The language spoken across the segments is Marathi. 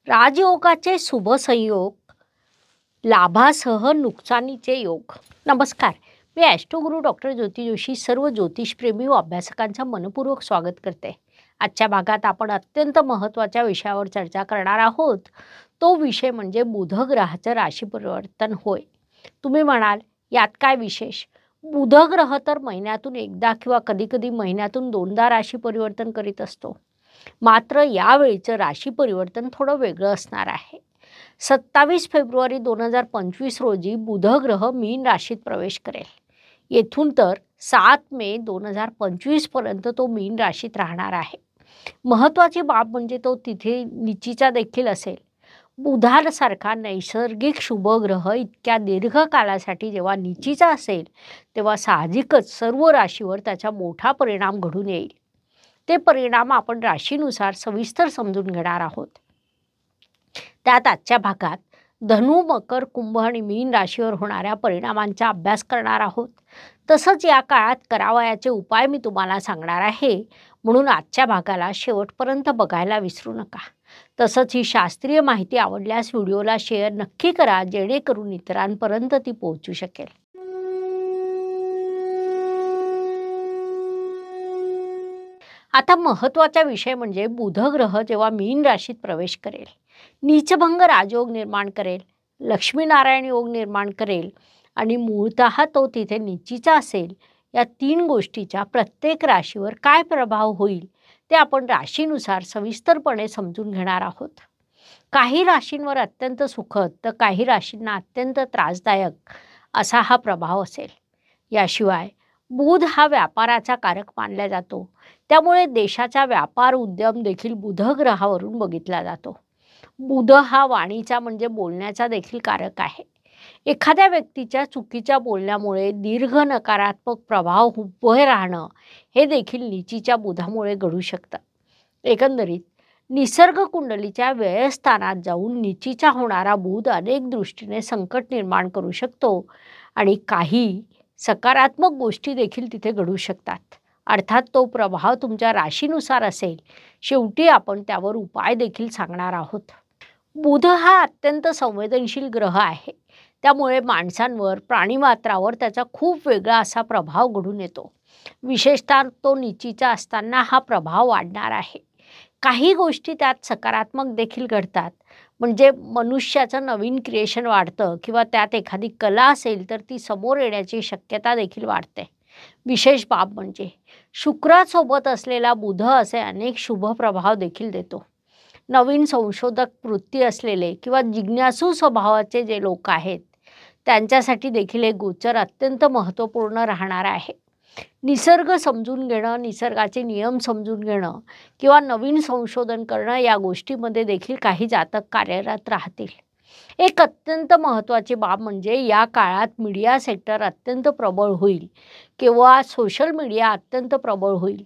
राजयोगाचे शुभ संयोग, लाभासह नुकसानीचे योग. नमस्कार, मी ॲस्ट्रोगुरू डॉक्टर ज्योती जोशी सर्व ज्योतिषप्रेमी व अभ्यासकांचं मनपूर्वक स्वागत करते. आजच्या भागात आपण अत्यंत महत्त्वाच्या विषयावर चर्चा करणार आहोत. तो विषय म्हणजे बुध ग्रहाचं राशी परिवर्तन होय. तुम्ही म्हणाल, यात काय विशेष? बुध ग्रह तर महिन्यातून एकदा किंवा कधीकधी महिन्यातून दोनदा राशी परिवर्तन करीत असतो. मात्र यावेळीचं राशी परिवर्तन थोडं वेगळं असणार आहे. 27 फेब्रुवारी 2025 रोजी बुध ग्रह मीन राशीत प्रवेश करेल. येथून तर 7 मे 2025 पर्यंत तो मीन राशीत राहणार आहे. महत्त्वाची बाब म्हणजे तो तिथे निचीचा देखील असेल. बुधासारखा नैसर्गिक शुभ ग्रह इतक्या दीर्घ कालासाठी जेव्हा निचीचा असेल, तेव्हा साहजिकच सर्व राशीवर त्याचा मोठा परिणाम घडून येईल. ते परिणाम आपण राशीनुसार सविस्तर समजून घेणार आहोत. त्यात आजच्या भागात धनु, मकर, कुंभ आणि मीन राशीवर होणाऱ्या परिणामांचा अभ्यास करणार आहोत. तसंच या काळात करावयाचे उपाय मी तुम्हाला सांगणार आहे, म्हणून आजच्या भागाला शेवटपर्यंत बघायला विसरू नका. तसंच ही शास्त्रीय माहिती आवडल्यास व्हिडिओला शेअर नक्की करा, जेणेकरून इतरांपर्यंत ती पोहोचू शकेल. आता महत्त्वाचा विषय म्हणजे बुध ग्रह जेव्हा मीन राशीत प्रवेश करेल, नीचभंग राजयोग निर्माण करेल, लक्ष्मीनारायण योग निर्माण करेल आणि मूळतः तो तिथे निचीचा असेल. या तीन गोष्टीचा प्रत्येक राशीवर काय प्रभाव होईल ते आपण राशीनुसार सविस्तरपणे समजून घेणार आहोत. काही राशींवर अत्यंत सुखद तर काही राशींना अत्यंत त्रासदायक असा हा प्रभाव असेल. याशिवाय बुध हा व्यापाराचा कारक मानला जातो, त्यामुळे देशाचा व्यापार उद्यम देखील बुध ग्रहावरून बघितला जातो. बुध हा वाणीचा म्हणजे बोलण्याचा देखील कारक आहे. एखाद्या व्यक्तीच्या चुकीच्या बोलण्यामुळे दीर्घ नकारात्मक प्रभाव उभे राहणं हे देखील निचीच्या बुधामुळे घडू शकतं. एकंदरीत निसर्ग कुंडलीच्या व्ययस्थानात जाऊन निचीचा होणारा बुध अनेक दृष्टीने संकट निर्माण करू शकतो आणि काही सकारात्मक गोष्टी देखील तिथे घडू शकतात. अर्थात तो प्रभाव तुमच्या राशीनुसार असेल. शेवटी आपण त्यावर उपाय देखील सांगणार आहोत. बुध हा अत्यंत संवेदनशील ग्रह आहे, त्यामुळे माणसांवर, प्राणीमात्रावर त्याचा खूप वेगळा असा प्रभाव घडून येतो. विशेषतः तो निचीचा असताना हा प्रभाव वाढणार आहे. काही गोष्टी त्यात सकारात्मक देखील घडतात, म्हणजे मनुष्याचं नवीन क्रिएशन वाढतं किंवा त्यात एखादी कला असेल तर ती समोर येण्याची शक्यता देखील वाढते. विशेष बाब म्हणजे शुक्रासोबत असलेला बुध असे अनेक शुभ प्रभाव देखील देतो. नवीन संशोधक वृत्ती असलेले किंवा जिज्ञासू स्वभावाचे जे लोक आहेत, त्यांच्यासाठी देखील हे गोचर अत्यंत महत्त्वपूर्ण राहणार आहे. निसर्ग समजून घेणं, निसर्गाचे नियम समजून घेणं किंवा नवीन संशोधन करणं या गोष्टीमध्ये देखील काही जातक कार्यरत राहतील. एक अत्यंत महत्त्वाची बाब म्हणजे या काळात मीडिया सेक्टर अत्यंत प्रबळ होईल किंवा सोशल मीडिया अत्यंत प्रबळ होईल.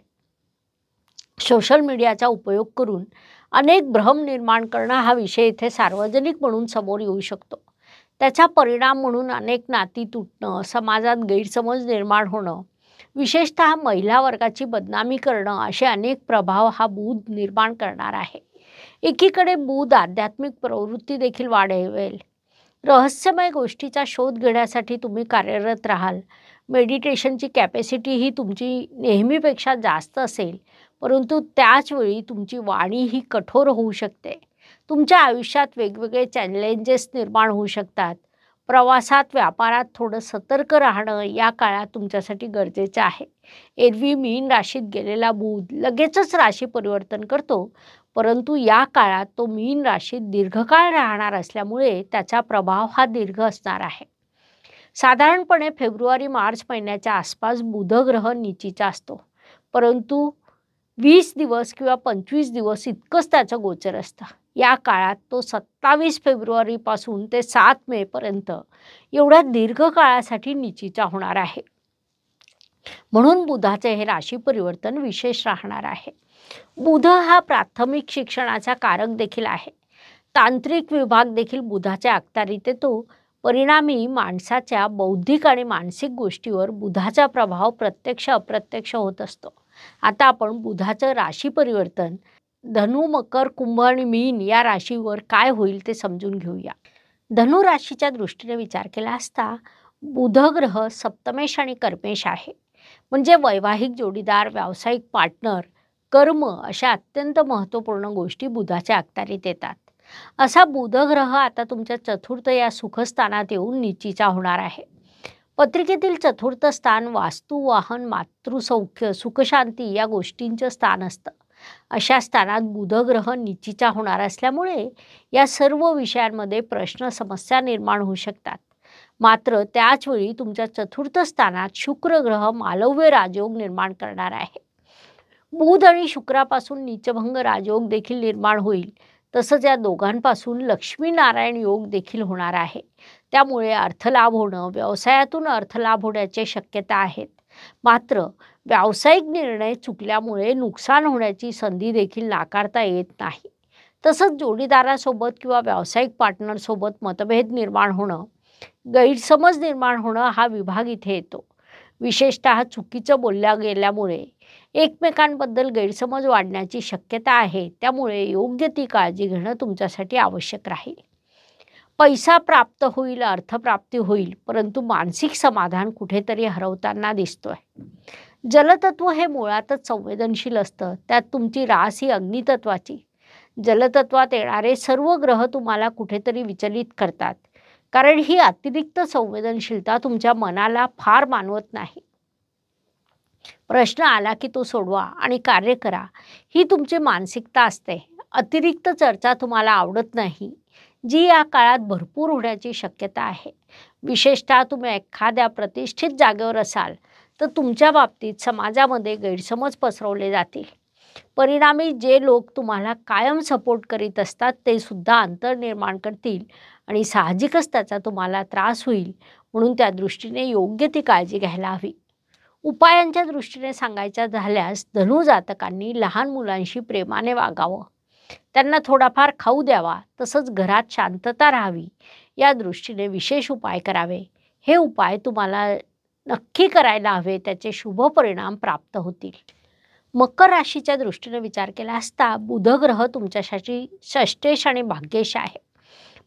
सोशल मीडियाचा उपयोग करून अनेक भ्रम निर्माण करणं हा विषय इथे सार्वजनिक म्हणून समोर येऊ शकतो. त्याचा परिणाम म्हणून अनेक नाती तुटणं, समाजात गैरसमज निर्माण होणं, विशेषतः महिला वर्गाची बदनामी करणं असे अनेक प्रभाव हा बुध निर्माण करणार आहे. एकीकडे बुध आध्यात्मिक प्रवृत्ती देखील वाढवेल. रहस्यमय गोष्टीचा शोध घेण्यासाठी तुम्ही कार्यरत राहाल. मेडिटेशनची कॅपॅसिटी ही तुमची नेहमीपेक्षा जास्त असेल, परंतु त्याचवेळी तुमची वाणी ही कठोर होऊ शकते. तुमच्या आयुष्यात वेगवेगळे चॅलेंजेस निर्माण होऊ शकतात. प्रवासात, व्यापारात थोडं सतर्क राहणं या काळात तुमच्यासाठी गरजेचं आहे. एरवी मीन राशीत गेलेला बुध लगेचच राशी परिवर्तन करतो, परंतु या काळात तो मीन राशीत दीर्घकाळ राहणार असल्यामुळे त्याचा प्रभाव हा दीर्घ असणार आहे. साधारणपणे फेब्रुवारी-मार्च महिन्याच्या आसपास बुध ग्रह निचीचा असतो, परंतु 20 दिवस किंवा 25 दिवस इतकंच त्याचं गोचर असतं. या काळात तो 27 फेब्रुवारीपासून ते 7 मे पर्यंत एवढ्या दीर्घ काळासाठी निचीचा होणार आहे. म्हणून बुधाचे हे राशी परिवर्तन विशेष राहणार आहे. बुध हा प्राथमिक शिक्षणाचा कारक देखील आहे. तांत्रिक विभाग देखील बुधाच्या अखत्यारीत येतो. परिणामी माणसाच्या बौद्धिक आणि मानसिक गोष्टीवर बुधाचा प्रभाव प्रत्यक्ष अप्रत्यक्ष होत असतो. आता आपण बुधाचं राशी परिवर्तन धनु, मकर, कुंभ आणि मीन या राशीवर काय होईल ते समजून घेऊया. धनु राशीच्या दृष्टीने विचार केला असता बुध ग्रह सप्तमेश आणि कर्मेश आहे. म्हणजे वैवाहिक जोडीदार, व्यावसायिक पार्टनर, कर्म अशा अत्यंत महत्त्वपूर्ण गोष्टी बुधाच्या अखत्यारीत येतात. असा बुध ग्रह आता तुमच्या चतुर्थ या सुखस्थानात येऊन नीचीचा होणार आहे. पत्रिकेतील चतुर्थ स्थान वास्तू, वाहन, मातृसौख्य, सुखशांती या गोष्टींचं स्थान असतं. अशा स्थानात बुध ग्रह नीचीचा होणार असल्यामुळे या सर्व विषयांमध्ये प्रश्न, समस्या निर्माण होऊ शकतात. मात्र त्याचवेळी तुमच्या चतुर्थ स्थानात शुक्र ग्रह मालव्य राजयोग निर्माण करणार आहे. बुध आणि शुक्रापासून नीचभंग राजयोग देखील निर्माण होईल. तसंच या दोघांपासून लक्ष्मीनारायण योग देखील होणार आहे. त्यामुळे अर्थलाभ होणं, व्यवसायातून अर्थलाभ होण्याची शक्यता आहेत. मात्र व्यावसायिक निर्णय चुकल्यामुळे नुकसान होण्याची संधी देखील नाकारता येत नाही. तसंच जोडीदारासोबत किंवा व्यावसायिक पार्टनरसोबत मतभेद निर्माण होणं, गैरसमज निर्माण होणं हा विभाग इथे येतो. विशेषतः चुकीचं बोलल्या गेल्यामुळे एकमेकांबद्दल गैरसमज वाढण्याची शक्यता आहे. त्यामुळे योग्य ती काळजी घेणं तुमच्यासाठी आवश्यक राहील. पैसा प्राप्त होईल, अर्थप्राप्ती होईल, परंतु मानसिक समाधान कुठेतरी हरवताना दिसतोय. जलतत्व हे मुळातच संवेदनशील असतं. त्यात तुमची रास ही अग्नितत्वाची. जलतत्वात येणारे सर्व ग्रह तुम्हाला कुठेतरी विचलित करतात. कारण ही अतिरिक्त संवेदनशीलता तुमच्या मनाला फार मानवत नाही. प्रश्न आला की तो सोडवा आणि कार्य करा, ही तुमची मानसिकता असते. अतिरिक्त चर्चा तुम्हाला आवडत नाही, जी या काळात भरपूर होण्याची शक्यता आहे. विशेषतः तुम्ही एखाद्या प्रतिष्ठित जागेवर असाल तर तुमच्या बाबतीत समाजामध्ये गैरसमज पसरवले जातील. परिणामी जे लोक तुम्हाला कायम सपोर्ट करीत असतात ते सुद्धा अंतर निर्माण करतील आणि साहजिकच त्याचा तुम्हाला त्रास होईल. म्हणून त्या दृष्टीने योग्य ती काळजी घ्यायला हवी. उपायांच्या दृष्टीने सांगायच्या झाल्यास धनु जातकांनी लहान मुलांशी प्रेमाने वागावं, त्यांना थोडाफार खाऊ द्यावा, तसंच घरात शांतता राहावी या दृष्टीने विशेष उपाय करावे. हे उपाय तुम्हाला नक्की करायला हवे, त्याचे शुभ परिणाम प्राप्त होतील. मकर राशीच्या दृष्टीने विचार केला असता बुध ग्रह तुमच्यासाठी षष्ठेश आणि भाग्येश आहे.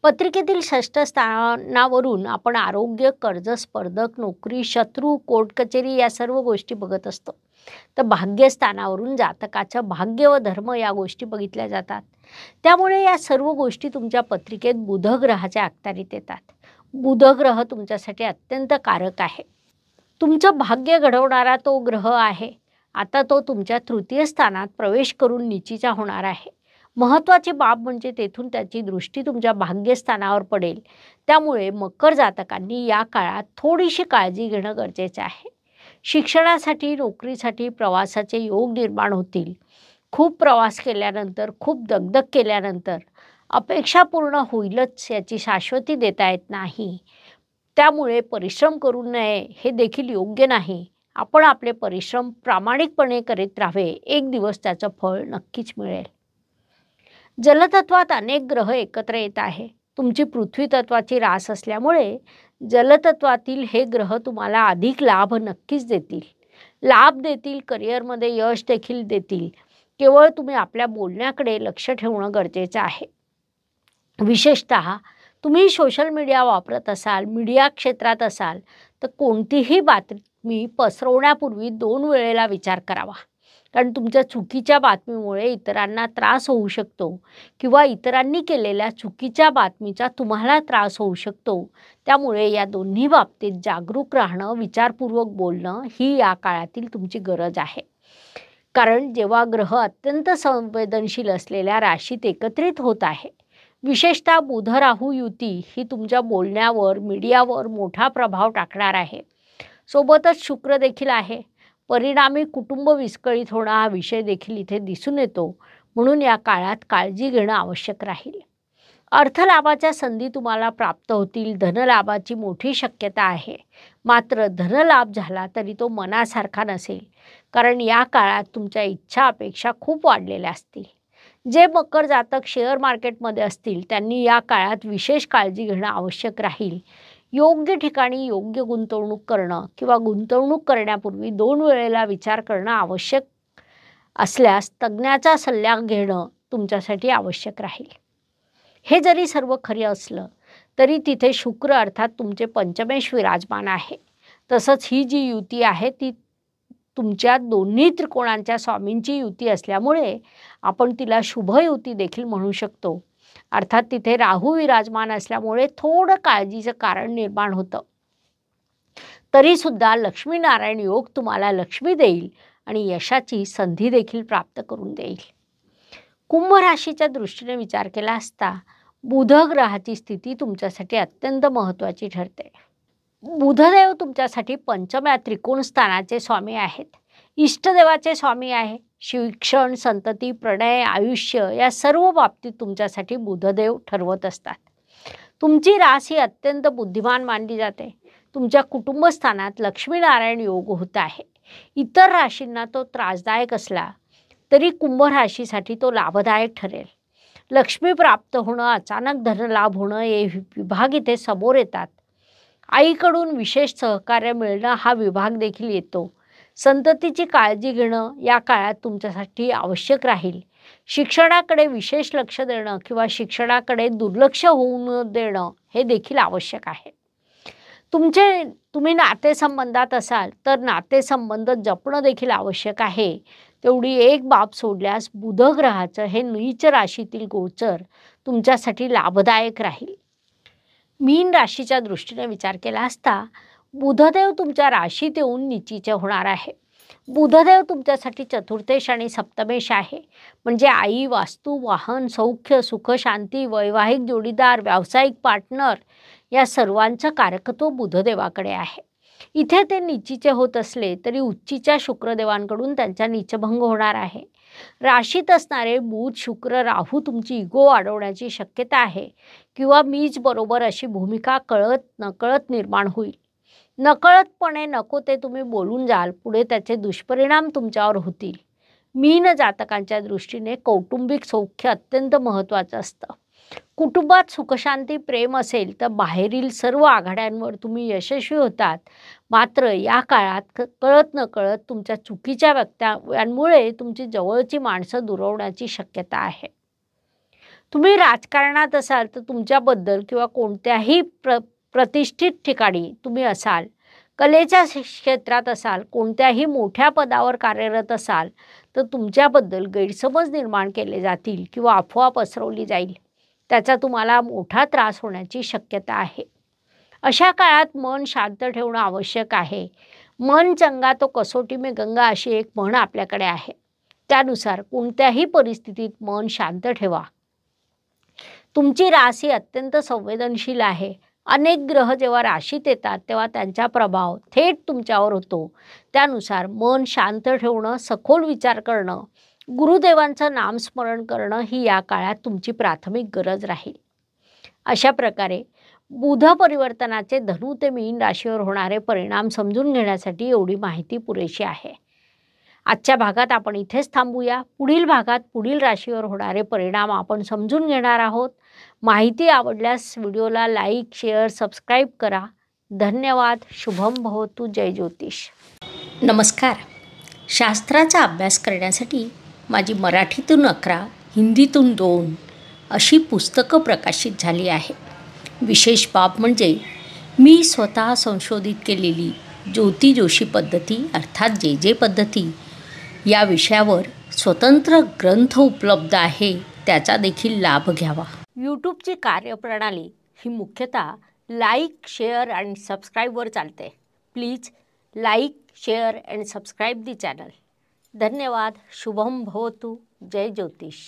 पत्रिकेतील षष्ठ स्थानावरून आपण आरोग्य, कर्ज, स्पर्धक, नोकरी, शत्रू, कोर्ट कचेरी या सर्व गोष्टी बघत असतो. तर भाग्यस्थानावरून जातकाचं भाग्य व धर्म या गोष्टी बघितल्या जातात. त्यामुळे या सर्व गोष्टी तुमच्या पत्रिकेत बुध ग्रहाच्या अखत्यारीत येतात. बुध ग्रह तुमच्यासाठी अत्यंत कारक आहे. तुमचं भाग्य घडवणारा तो ग्रह आहे. आता तो तुमच्या तृतीय स्थानात प्रवेश करून नीचीचा होणार आहे. महत्त्वाची बाब म्हणजे तेथून त्याची दृष्टी तुमच्या भाग्यस्थानावर पडेल. त्यामुळे मकर जातकांनी या काळात थोडीशी काळजी घेणं गरजेचं आहे. शिक्षणासाठी, नोकरीसाठी प्रवासाचे योग निर्माण होतील. खूप प्रवास केल्यानंतर, खूप दगदग केल्यानंतर अपेक्षा पूर्ण होईलच याची शाश्वती देता येत नाही. त्यामुळे परिश्रम करू नये हे देखील योग्य नाही. आपण आपले परिश्रम प्रामाणिकपणे करीत राहावे. एक दिवस त्याचं फळ नक्कीच मिळेल. जलतत्वात अनेक ग्रह एकत्र येत आहे. तुमची पृथ्वी तत्वाची रास असल्यामुळे जलतत्वातील हे ग्रह तुम्हाला अधिक लाभ नक्कीच देतील. लाभ देतील, करिअरमध्ये यश देखील देतील. केवळ तुम्ही आपल्या बोलण्याकडे लक्ष ठेवणं गरजेचं आहे. विशेषतः तुम्ही सोशल मीडिया वापरत असाल, मीडिया क्षेत्रात असाल तर कोणतीही बातमी पसरवण्यापूर्वी 2 वेळेला विचार करावा. कारण तुमच्या चुकीच्या बातमीमुळे इतरांना त्रास होऊ शकतो किंवा इतरांनी केलेल्या चुकीच्या बातमीचा तुम्हाला त्रास होऊ शकतो. त्यामुळे या दोन्ही बाबतीत जागरूक राहणं, विचारपूर्वक बोलणं ही या काळातील तुमची गरज आहे. कारण जेव्हा ग्रह अत्यंत संवेदनशील असलेल्या राशीत एकत्रित होत आहे, विशेषतः बुध राहू युती ही तुमच्या बोलण्यावर, मीडियावर मोठा प्रभाव टाकणार आहे. सोबतच शुक्र देखील आहे. परिणामी कुटुंब विस्कळीत होणं हा विषय देखील इथे दिसून येतो. म्हणून या काळात काळजी घेणं आवश्यक राहील. अर्थलाभाच्या संधी तुम्हाला प्राप्त होतील. धनलाभाची मोठी शक्यता आहे. मात्र धनलाभ झाला तरी तो मनासारखा नसेल. कारण या काळात तुमच्या इच्छा, अपेक्षा खूप वाढलेल्या असतील. जे मकर जातक शेअर मार्केटमध्ये असतील त्यांनी या काळात विशेष काळजी घेणं आवश्यक राहील. योग्य ठिकाणी योग्य गुंतवणूक करणं किंवा गुंतवणूक करण्यापूर्वी 2 वेळेला विचार करणं आवश्यक असल्यास तज्ज्ञाचा सल्ला घेणं तुमच्यासाठी आवश्यक राहील. हे जरी सर्व खरे असलं तरी तिथे शुक्र अर्थात तुमचे पंचमेश विराजमान आहे. तसंच ही जी युती आहे ती तुमच्या दोन्ही त्रिकोणांच्या स्वामींची युती असल्यामुळे आपण तिला शुभ युती देखील म्हणू शकतो. अर्थात तिथे राहू विराजमान असल्यामुळे थोडं काळजीचं कारण निर्माण होतं. तरीसुद्धा लक्ष्मीनारायण योग तुम्हाला लक्ष्मी देईल आणि यशाची संधी देखील प्राप्त करून देईल. कुंभ राशीच्या दृष्टीने विचार केला असता बुध ग्रहाची स्थिती तुमच्यासाठी अत्यंत महत्त्वाची ठरते. बुधदेव तुमच्यासाठी पंचम्या त्रिकोण स्थानाचे स्वामी आहेत. इष्टदेवाचे स्वामी आहे. शिक्षण, संतती, प्रणय, आयुष्य या सर्व बाबतीत तुमच्यासाठी बुधदेव ठरवत असतात. तुमची रास ही अत्यंत बुद्धिमान मानली जाते. तुमच्या कुटुंबस्थानात लक्ष्मीनारायण योग होत आहे. इतर राशींना तो त्रासदायक असला तरी कुंभ राशीसाठी तो लाभदायक ठरेल. लक्ष्मी प्राप्त होणं, अचानक धनलाभ होणं हे विभाग इथे समोर येतात. आईकडून विशेष सहकार्य मिळणं हा विभाग देखील येतो. संततीची काळजी घेणं या काळात तुमच्यासाठी आवश्यक राहील. शिक्षणाकडे विशेष लक्ष देणं किंवा शिक्षणाकडे दुर्लक्ष होऊ न देणं हे देखील आवश्यक आहे. तुम्ही नातेसंबंधात असाल तर नातेसंबंध जपणं देखील आवश्यक आहे. तेवढी एक बाब सोडल्यास बुध ग्रहाचं हे नीच राशीतील गोचर तुमच्यासाठी लाभदायक राहील. मीन राशीच्या दृष्टीने विचार केला असता बुधदेव तुमच्या राशीत येऊन नीचीचे होणार आहे. बुधदेव तुमच्यासाठी चतुर्थेश आणि सप्तमेश आहे. म्हणजे आई, वास्तू, वाहन, सौख्य, सुख, शांती, वैवाहिक जोडीदार, व्यावसायिक पार्टनर या सर्वांचं कारकत्व बुधदेवाकडे आहे. इथे ते नीचीचे होत असले तरी उच्चीच्या शुक्रदेवांकडून त्यांचा नीचभंग होणार आहे. राशीत असणारे बुध, शुक्र, राहू तुमची इगो वाढवण्याची शक्यता आहे किंवा मीच बरोबर अशी भूमिका कळत नकळत निर्माण होईल. नकळतपणे नको ते तुम्ही बोलून जाल. पुढे त्याचे दुष्परिणाम तुमच्यावर होतील. मीन जातकांच्या दृष्टीने कौटुंबिक सौख्य अत्यंत महत्त्वाचं असतं. कुटुंबात सुखशांती, प्रेम असेल तर बाहेरील सर्व आघाड्यांवर तुम्ही यशस्वी होतात. मात्र या काळात कळत नकळत तुमच्या चुकीच्या वक्तव्यांमुळे तुमची जवळची माणसं दुरावण्याची शक्यता आहे. तुम्ही राजकारणात असाल तर तुमच्याबद्दल किंवा कोणत्याही प्रतिष्ठित ठिकाणी तुम्ही असाल, कलेच्या क्षेत्रात असाल, कोणत्याही मोठ्या पदावर कार्यरत असाल तर तुमच्याबद्दल गैरसमज निर्माण केले जातील किंवा अफवा पसरवली जाईल. त्याचा तुम्हाला मोठा त्रास होण्याची शक्यता आहे. अशा काळात मन शांत ठेवणं आवश्यक आहे. मन चंगा तो कसोटी में गंगा अशी एक म्हण आपल्याकडे आहे. त्यानुसार कोणत्याही परिस्थितीत मन शांत ठेवा. तुमची रास ही अत्यंत संवेदनशील आहे. अनेक ग्रह जेव्हा राशीत येतात तेव्हा त्यांचा प्रभाव थेट तुमच्यावर होतो. त्यानुसार मन शांत ठेवणं, सखोल विचार करणं, गुरुदेवांचं नामस्मरण करणं ही या काळात तुमची प्राथमिक गरज राहील. अशा प्रकारे बुध परिवर्तनाचे धनु ते मीन राशीवर होणारे परिणाम समजून घेण्यासाठी एवढी माहिती पुरेशी आहे. आजच्या भागात आपण इथेच थांबूया. पुढील भागात पुढील राशीवर होणारे परिणाम आपण समजून घेणार आहोत. माहिती आवडल्यास व्हिडिओला लाईक, शेअर, सबस्क्राईब करा. धन्यवाद. शुभम भवतु. जय ज्योतिष. नमस्कार. शास्त्राचा अभ्यास करण्यासाठी माझी मराठीतून 11, हिंदीतून 2 अशी पुस्तकं प्रकाशित झाली आहे. विशेष बाब म्हणजे मी स्वतः संशोधित केलेली ज्योती जोशी पद्धती अर्थात जे पद्धती या विषयावर स्वतंत्र ग्रंथ उपलब्ध आहे. त्याचा देखील लाभ घ्यावा. यूट्यूबची कार्यप्रणाली ही मुख्यतः लाईक, शेअर आणि सबस्क्राईबवर चालते. Please like, share and subscribe the channel. धन्यवाद. शुभम भवतु. जय ज्योतिष.